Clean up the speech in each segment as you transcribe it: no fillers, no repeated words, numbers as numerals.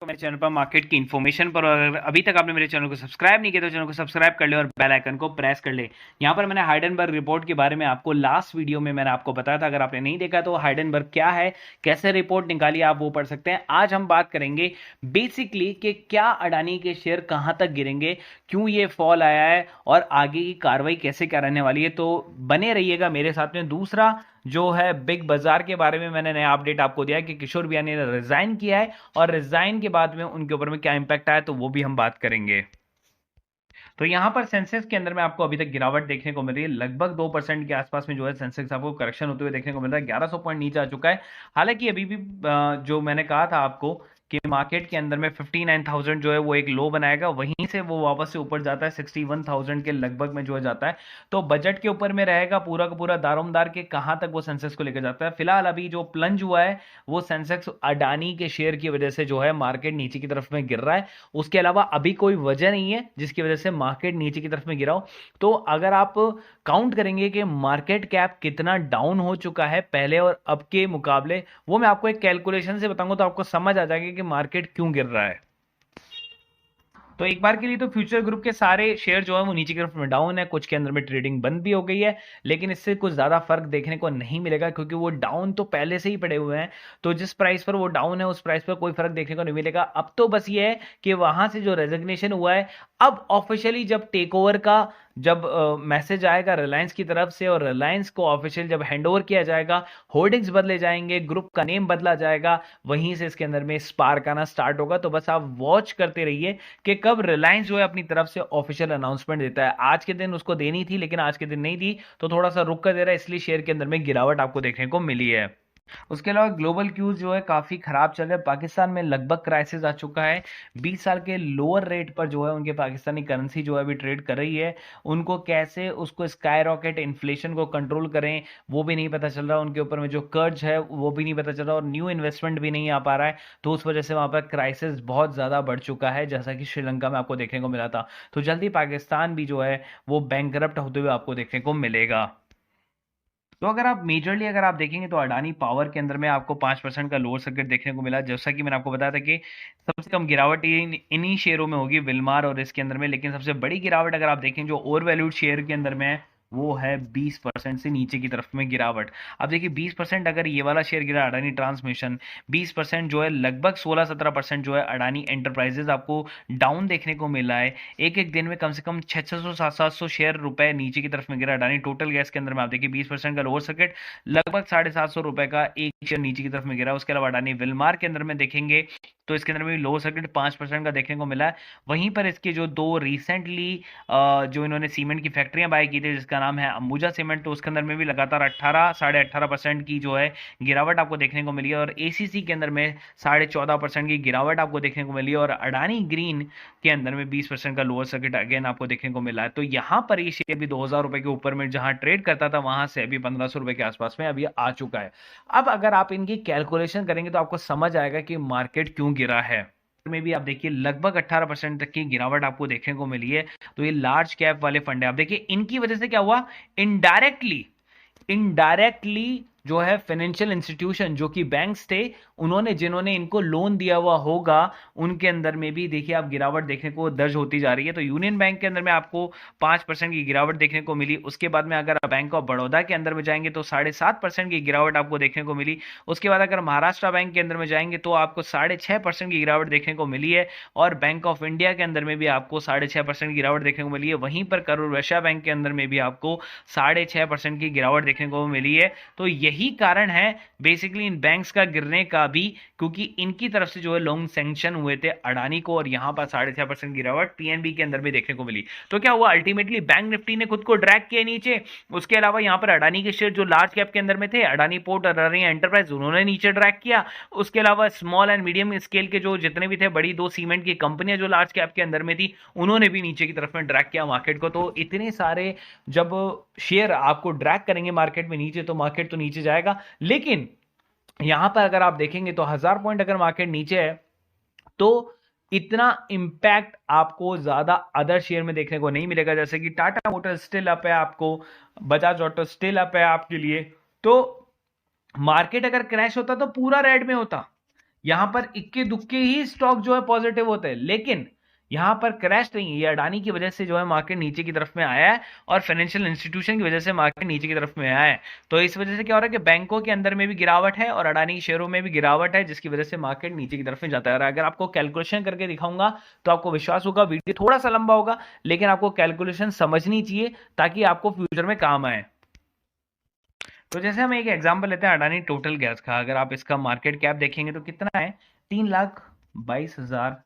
को मेरे चैनल पर मार्केट की इन्फॉर्मेशन पर। और अगर अभी तक आपने मेरे चैनल को सब्सक्राइब नहीं किया तो चैनल को सब्सक्राइब कर ले और बेल आइकन को प्रेस कर ले। यहाँ पर मैंने हाइडेनबर्ग रिपोर्ट के बारे में आपको लास्ट वीडियो में मैंने आपको बताया था। अगर आपने नहीं देखा तो हाइडेनबर्ग क्या है, कैसे रिपोर्ट निकाली, आप वो पढ़ सकते हैं। आज हम बात करेंगे बेसिकली कि क्या अडानी के शेयर कहां तक गिरेंगे, क्यों ये फॉल आया है और आगे की कार्रवाई कैसे क्या रहने वाली है। तो बने रहिएगा मेरे साथ में। दूसरा जो है बिग बाजार के बारे में मैंने नया अपडेट आपको दिया है कि किशोर बियानी ने रिजाइन किया है और रिजाइन के बाद में उनके ऊपर में क्या इंपैक्ट आया, तो वो भी हम बात करेंगे। तो यहां पर सेंसेक्स के अंदर में आपको अभी तक गिरावट देखने को मिल रही है। लगभग 2% के आसपास में जो है सेंसेक्स आपको करेक्शन होते हुए देखने को मिल रहा है। 1100 पॉइंट नीचे आ चुका है। हालांकि अभी भी जो मैंने कहा था आपको कि मार्केट के अंदर में 59,000 जो है वो एक लो बनाएगा, वहीं से वो वापस से ऊपर जाता है 61,000 के लगभग में जो है जाता है। तो बजट के ऊपर में रहेगा पूरा का पूरा दारोमदार के कहां तक वो सेंसेक्स को लेकर जाता है। फिलहाल अभी जो प्लंज हुआ है वो सेंसेक्स अडानी के शेयर की वजह से जो है मार्केट नीचे की तरफ में गिर रहा है। उसके अलावा अभी कोई वजह नहीं है जिसकी वजह से मार्केट नीचे की तरफ में गिरा हो। तो अगर आप काउंट करेंगे कि मार्केट कैप कितना डाउन हो चुका है पहले और अब के मुकाबले, वो मैं आपको एक कैलकुलेशन से बताऊंगा तो आपको समझ आ जाएगा कि मार्केट क्यों गिर रहा है। तो एक बार के लिए तो फ्यूचर ग्रुप के सारे शेयर जो है वो नीचे की तरफ में डाउन है। कुछ के अंदर में ट्रेडिंग बंद भी हो गई है, लेकिन इससे कुछ ज्यादा फर्क देखने को नहीं मिलेगा क्योंकि वो डाउन तो पहले से ही पड़े हुए हैं। तो जिस प्राइस पर वो डाउन है उस प्राइस पर कोई फर्क देखने को नहीं मिलेगा। अब तो बस ये है कि वहां से जो रेजिग्नेशन हुआ है, अब ऑफिशियली जब टेक ओवर का जब मैसेज आएगा रिलायंस की तरफ से और रिलायंस को ऑफिशियल जब हैंडओवर किया जाएगा, होर्डिंग्स बदले जाएंगे, ग्रुप का नेम बदला जाएगा, वहीं से इसके अंदर में स्पार्क आना स्टार्ट होगा। तो बस आप वॉच करते रहिए कि कब रिलायंस जो है अपनी तरफ से ऑफिशियल अनाउंसमेंट देता है। आज के दिन उसको देनी थी लेकिन आज के दिन नहीं दी, तो थोड़ा सा रुक कर दे रहा है, इसलिए शेयर के अंदर में गिरावट आपको देखने को मिली है। उसके अलावा ग्लोबल क्यूज जो है काफी खराब चल रहा है। पाकिस्तान में लगभग क्राइसिस आ चुका है। 20 साल के लोअर रेट पर जो है उनके पाकिस्तानी करेंसी जो है अभी ट्रेड कर रही है। उनको कैसे उसको स्काई रॉकेट इन्फ्लेशन को कंट्रोल करें वो भी नहीं पता चल रहा। उनके ऊपर में जो कर्ज है वो भी नहीं पता चल रहा और न्यू इन्वेस्टमेंट भी नहीं आ पा रहा है। तो उस वजह से वहां पर क्राइसिस बहुत ज्यादा बढ़ चुका है, जैसा कि श्रीलंका में आपको देखने को मिला था। तो जल्दी पाकिस्तान भी जो है वो बैंकरप्ट होते हुए आपको देखने को मिलेगा। तो अगर आप मेजरली अगर आप देखेंगे तो अडानी पावर के अंदर में आपको 5% का लोअर सर्किट देखने को मिला। जैसा कि मैंने आपको बताया था कि सबसे कम गिरावट इन्हीं शेयरों में होगी, विल्मार और इसके अंदर में। लेकिन सबसे बड़ी गिरावट अगर आप देखें जो ओवर वैल्यूड शेयर के अंदर में है वो है 20% से नीचे की तरफ में गिरावट। अब देखिए 20% अगर ये वाला शेयर गिरा अडानी ट्रांसमिशन, 20% जो है लगभग 16-17% जो है अडानी एंटरप्राइजेज आपको डाउन देखने को मिला है। एक एक दिन में कम से कम 600-700 शेयर रुपए नीचे की तरफ में गिरा अडानी टोटल गैस के अंदर में। आप देखिए 20% का लोअर सर्किट, लगभग 750 रुपए का एक शेयर नीचे की तरफ में गिरा। उसके अलावा अडानी विलमार के अंदर में देखेंगे तो इसके अंदर में लोअर सर्किट 5% का देखने को मिला है। वहीं पर इसके जो दो रिसेंटली जो इन्होंने सीमेंट की फैक्ट्रियां बाय की थी जिसका नाम है अंबुजा सीमेंट, तो उसके अंदर में भी लगातार 18-18.5% की जो है गिरावट आपको देखने को मिली है। और एसीसी के अंदर में 14.5% की गिरावट आपको देखने को मिली है। और अडानी ग्रीन के अंदर में 20% का लोअर सर्किट अगेन आपको देखने को मिला है। तो यहां पर ये शेयर भी 2000 रुपए के ऊपर में जहां ट्रेड करता था वहां से अभी 1500 रुपए के आसपास में अभी आ चुका है। अब अगर आप इनकी कैलकुलेशन करेंगे तो आपको समझ आएगा कि मार्केट क्यों गिरा है। में भी आप देखिए लगभग 18% तक की गिरावट आपको देखने को मिली है। तो ये लार्ज कैप वाले फंड है। आप देखिए इनकी वजह से क्या हुआ, इनडायरेक्टली इनडायरेक्टली जो है फाइनेंशियल इंस्टीट्यूशन जो कि बैंक्स थे, उन्होंने जिन्होंने इनको लोन दिया हुआ होगा उनके अंदर में भी देखिए आप गिरावट देखने को दर्ज होती जा रही है। तो यूनियन बैंक के अंदर में आपको 5% की गिरावट देखने को मिली। उसके बाद में अगर आप बैंक ऑफ बड़ौदा के अंदर में जाएंगे तो 7.5% की गिरावट आपको देखने को मिली। उसके बाद अगर महाराष्ट्र बैंक के अंदर में जाएंगे तो आपको 6.5% की गिरावट देखने को मिली है। और बैंक ऑफ इंडिया के अंदर में भी आपको 6.5% की गिरावट देखने को मिली है। वहीं पर करूर वैश्य बैंक के अंदर में भी आपको 6.5% की गिरावट देखने को मिली है। तो यही कारण है बेसिकली इन बैंक्स का गिरने का भी, क्योंकि इनकी तरफ से जो है लोन सैंक्शन हुए थे अडानी को और यहां पर 6.5% गिरावट पीएनबी के अंदर भी देखने को मिली। तो क्या हुआ, अल्टीमेटली बैंक निफ्टी ने खुद को ड्रैग किया नीचे। उसके अलावा यहां पर अडानी के शेयर जो लार्ज कैप के अंदर में थे, अडानी पोर्ट और अडानी एंटरप्राइज, उन्होंने नीचे ड्रैग किया। उसके अलावा स्मॉल एंड मीडियम स्केल के जो जितने भी थे बड़ी दो सीमेंट की कंपनियां जो लार्ज कैप के अंदर में थी, उन्होंने भी नीचे की तरफ में ड्रैग किया मार्केट को। तो इतने सारे जब शेयर आपको ड्रैग करेंगे मार्केट में नीचे तो मार्केट तो नीचे जाएगा। लेकिन यहां पर अगर आप देखेंगे तो 1000 पॉइंट अगर मार्केट नीचे है तो इतना इंपैक्ट आपको ज्यादा अदर शेयर में देखने को नहीं मिलेगा। जैसे कि टाटा मोटर स्टिल अप है, आपको बजाज ऑटो स्टिल अप है आपके लिए। तो मार्केट अगर क्रैश होता तो पूरा रेड में होता। यहां पर इक्के दुक्के ही स्टॉक जो है पॉजिटिव होते हैं, लेकिन यहां पर क्रैश नहीं है। ये अडानी की वजह से जो है मार्केट नीचे की तरफ में आया है, और फाइनेंशियल इंस्टीट्यूशन की वजह से मार्केट नीचे की तरफ में आया है। तो इस वजह से क्या हो रहा है कि बैंकों के अंदर में भी गिरावट है और अडानी के शेयरों में भी गिरावट है, जिसकी वजह से मार्केट नीचे की तरफ में जाता है। और अगर आपको कैलकुलेशन करके दिखाऊंगा तो आपको विश्वास होगा। वीडियो थोड़ा सा लंबा होगा, लेकिन आपको कैलकुलेशन समझनी चाहिए ताकि आपको फ्यूचर में काम आए। तो जैसे हम एक एग्जांपल लेते हैं अडानी टोटल गैस का। अगर आप इसका मार्केट कैप देखेंगे तो कितना है, 3,22,000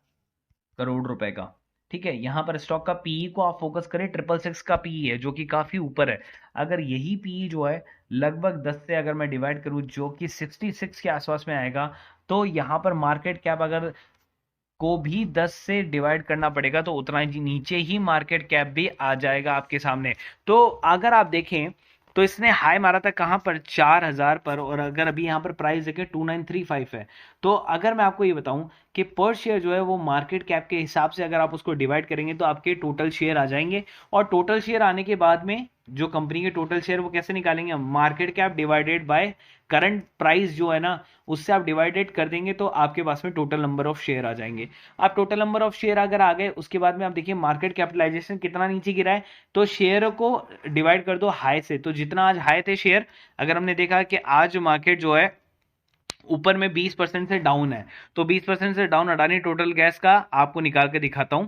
करोड़ रुपए का। ठीक है, यहां पर स्टॉक का पीई को आप फोकस करें, 666 का पीई है जो कि काफी ऊपर है। अगर यही पीई जो है लगभग 10 से अगर मैं डिवाइड करूं जो कि 66 के आसपास में आएगा, तो यहां पर मार्केट कैप अगर को भी 10 से डिवाइड करना पड़ेगा तो उतना ही नीचे ही मार्केट कैप भी आ जाएगा आपके सामने। तो अगर आप देखें तो इसने हाई मारा था कहां पर, 4,000 पर, और अगर अभी यहां पर प्राइस देखें 2935 है। तो अगर मैं आपको ये बताऊं कि पर शेयर जो है वो मार्केट कैप के हिसाब से अगर आप उसको डिवाइड करेंगे तो आपके टोटल शेयर आ जाएंगे। और टोटल शेयर आने के बाद में जो कंपनी के टोटल शेयर वो कैसे निकालेंगे, market cap divided by current price जो है ना, उससे आप डिवाइडेड कर देंगे तो आपके पास में टोटल नंबर ऑफ शेयर आ जाएंगे। आप टोटल नंबर ऑफ शेयर अगर आ गए, उसके बाद में आप देखिए मार्केट कैपिटलाइजेशन कितना नीचे गिरा है, तो शेयर को डिवाइड कर दो हाई से। तो जितना आज हाई थे शेयर, अगर हमने देखा कि आज मार्केट जो है ऊपर में 20% से डाउन है, तो 20% से डाउन अडानी टोटल गैस का आपको निकाल के दिखाता हूं।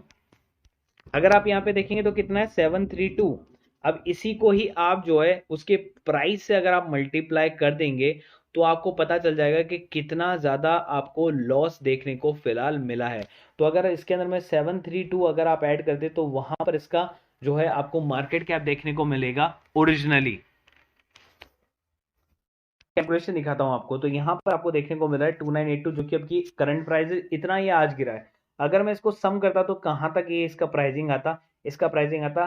अगर आप यहाँ पे देखेंगे तो कितना है, 732। अब इसी को ही आप जो है उसके प्राइस से अगर आप मल्टीप्लाई कर देंगे तो आपको पता चल जाएगा कि कितना ज्यादा आपको लॉस देखने को फिलहाल मिला है। तो अगर इसके अंदर में 732 अगर आप ऐड कर दे तो वहां पर इसका जो है आपको मार्केट कैप देखने को मिलेगा ओरिजिनली। कैलकुलेशन दिखाता हूं आपको। तो यहां पर आपको देखने को मिला है 2982, जो कि आपकी करंट प्राइस इतना ही आज गिरा है। अगर मैं इसको सम करता तो कहां तक ये इसका प्राइसिंग आता, इसका प्राइसिंग आता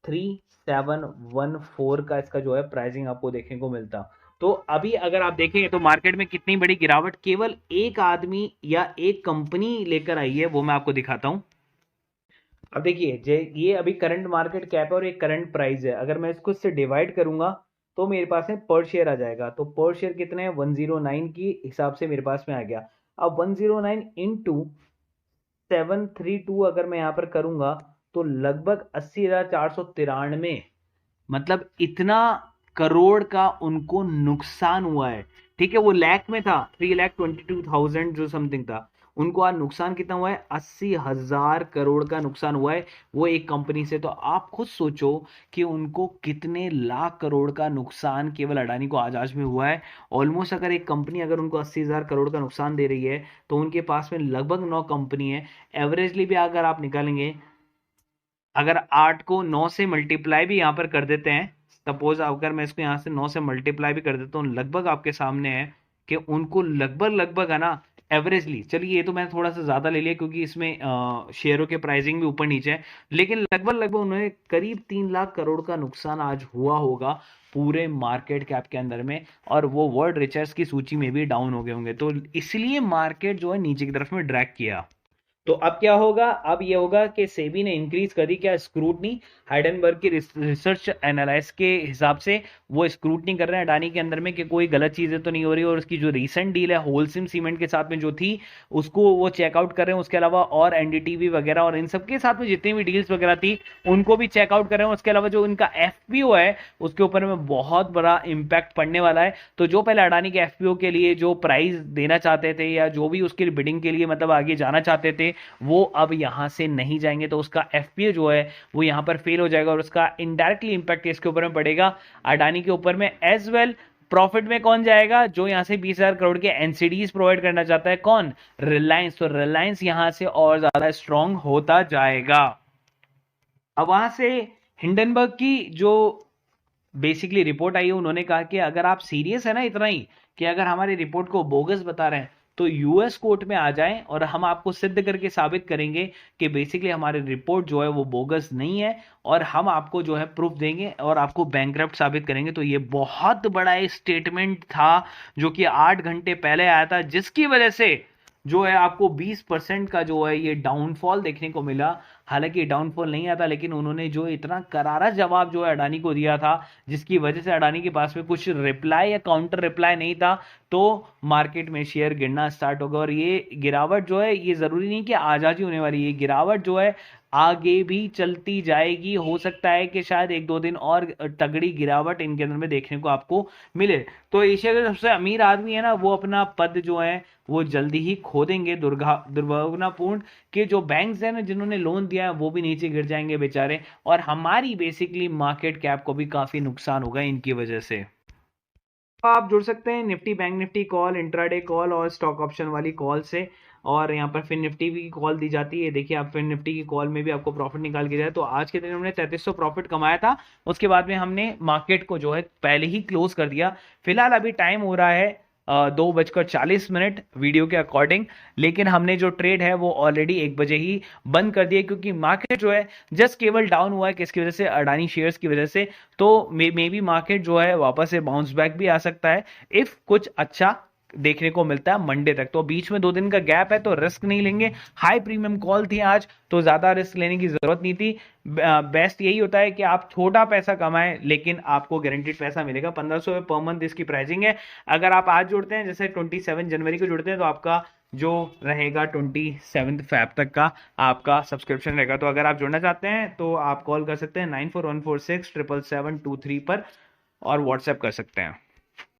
3714 का इसका जो है प्राइसिंग आपको देखने को मिलता। तो अभी अगर आप देखेंगे तो मार्केट में कितनी बड़ी गिरावट केवल एक आदमी या एक कंपनी लेकर आई है, वो मैं आपको दिखाता हूं। अब देखिए ये अभी करंट मार्केट कैप है और एक करंट प्राइस है। अगर मैं इसको इससे डिवाइड करूंगा तो मेरे पास में पर शेयर आ जाएगा। तो पर शेयर कितने हैं, 109 की हिसाब से मेरे पास में आ गया। अब 109 इंटू 732 अगर मैं यहां पर करूंगा तो लगभग 80,493, मतलब इतना करोड़ का उनको नुकसान हुआ है। ठीक है, वो लाख में था, 3,22,000 जो समथिंग था। उनको आज नुकसान कितना हुआ है, 80,000 करोड़ का नुकसान हुआ है वो एक कंपनी से। तो आप खुद सोचो कि उनको कितने लाख करोड़ का नुकसान केवल अडानी को आज में हुआ है। ऑलमोस्ट अगर एक कंपनी अगर उनको 80,000 करोड़ का नुकसान दे रही है तो उनके पास में लगभग 9 कंपनी है। एवरेजली भी अगर आप निकालेंगे, अगर 8 को 9 से मल्टीप्लाई भी यहां पर कर देते हैं, सपोज अगर मैं इसको यहां से 9 से मल्टीप्लाई भी कर देता हूँ, लगभग आपके सामने है कि उनको लगभग लगभग है ना, एवरेजली, चलिए ये तो मैंने थोड़ा सा ज्यादा ले लिया क्योंकि इसमें शेयरों के प्राइसिंग भी ऊपर नीचे है, लेकिन लगभग लगभग उन्हें करीब 3 लाख करोड़ का नुकसान आज हुआ होगा पूरे मार्केट कैप के अंदर में। और वो वर्ल्ड रिचर्स की सूची में भी डाउन हो गए होंगे। तो इसलिए मार्केट जो है नीचे की तरफ में ड्रैग किया। तो अब क्या होगा, अब ये होगा कि सेबी ने इंक्रीज कर दी क्या, स्क्रूटनी। हाइडेनबर्ग की रिसर्च एनालिस्ट के हिसाब से वो स्क्रूटनी कर रहे हैं अडानी के अंदर में कि कोई गलत चीजें तो नहीं हो रही। और उसकी जो रीसेंट डील है होलसिम सीमेंट के साथ में जो थी, उसको वो चेकआउट कर रहे हैं। उसके अलावा और एनडीटीवी वगैरह और इन सबके साथ में जितनी भी डील्स वगैरह थी उनको भी चेकआउट कर रहे हैं। उसके अलावा जो इनका एफपीओ है उसके ऊपर में बहुत बड़ा इंपैक्ट पड़ने वाला है। तो जो पहले अडानी के एफपीओ के लिए जो प्राइस देना चाहते थे या जो भी उसकी बिडिंग के लिए मतलब आगे जाना चाहते थे, वो अब यहां से नहीं जाएंगे। तो उसका एफपीओ जो है वो यहां पर फेल हो जाएगा और उसका इनडायरेक्टली इंपैक्ट इसके ऊपर में पड़ेगा, अडानी के ऊपर में एज वेल। प्रॉफिट में कौन जाएगा, जो यहां से 20,000 करोड़ के एनसीडीज प्रोवाइड करना चाहता है, कौन, रिलायंस। तो रिलायंस यहां से और ज्यादा स्ट्रांग होता जाएगा। अब वहां से हिंडनबर्ग की जो बेसिकली रिपोर्ट आई है, उन्होंने कहा कि अगर आप सीरियस है ना इतना ही कि अगर हमारी रिपोर्ट को बोगस बता रहे हैं तो यूएस कोर्ट में आ जाएं और हम आपको सिद्ध करके साबित करेंगे कि बेसिकली हमारी रिपोर्ट जो है वो बोगस नहीं है, और हम आपको जो है प्रूफ देंगे और आपको बैंकरप्ट साबित करेंगे। तो ये बहुत बड़ा स्टेटमेंट था जो कि 8 घंटे पहले आया था, जिसकी वजह से जो है आपको 20% का जो है ये डाउनफॉल देखने को मिला। हालांकि डाउनफॉल नहीं आता, लेकिन उन्होंने जो इतना करारा जवाब जो है अडानी को दिया था, जिसकी वजह से अडानी के पास में कुछ रिप्लाई या काउंटर रिप्लाई नहीं था। तो मार्केट में शेयर गिरना स्टार्ट होगा। और ये गिरावट जो है, ये ज़रूरी नहीं कि आज आज ही होने वाली है, ये गिरावट जो है आगे भी चलती जाएगी। हो सकता है कि शायद 1-2 दिन और तगड़ी गिरावट इनके अंदर में देखने को आपको मिले। तो एशिया के सबसे अमीर आदमी है ना, वो अपना पद जो है वो जल्दी ही खो देंगे। दुर्भावनापूर्ण कि जो बैंक्स हैं ना, जिन्होंने लोन दिया है, वो भी नीचे गिर जाएंगे बेचारे, और हमारी बेसिकली मार्केट कैप को भी काफ़ी नुकसान होगा इनकी वजह से। आप जुड़ सकते हैं Nifty bank Nifty call, intraday call और स्टॉक ऑप्शन वाली कॉल से। और यहाँ पर फिर निफ्टी की कॉल दी जाती है। देखिए, आप फिर निफ्टी की कॉल में भी आपको प्रॉफिट निकाल के दिया है। तो आज के दिन हमने 3300 प्रॉफिट कमाया था। उसके बाद में हमने मार्केट को जो है पहले ही क्लोज कर दिया। फिलहाल अभी टाइम हो रहा है 2:40 वीडियो के अकॉर्डिंग, लेकिन हमने जो ट्रेड है वो ऑलरेडी 1 बजे ही बंद कर दिया, क्योंकि मार्केट जो है जस्ट केवल डाउन हुआ है। किसकी वजह से? अडानी शेयर्स की वजह से। तो मे बी मार्केट जो है वापस से बाउंस बैक भी आ सकता है इफ कुछ अच्छा देखने को मिलता है मंडे तक। तो बीच में 2 दिन का गैप है, तो रिस्क नहीं लेंगे। हाई प्रीमियम कॉल थी आज, तो ज्यादा रिस्क लेने की जरूरत नहीं थी। बेस्ट यही होता है कि आप छोटा पैसा कमाएं, लेकिन आपको गारंटीड पैसा मिलेगा। 1500 पर मंथ इसकी प्राइसिंग है। अगर आप आज जुड़ते हैं, जैसे 27 जनवरी को जुड़ते हैं, तो आपका जो रहेगा 27 फेब तक का आपका सब्सक्रिप्शन रहेगा। तो अगर आप जुड़ना चाहते हैं तो आप कॉल कर सकते हैं 9414677723 पर, और व्हाट्सएप कर सकते हैं।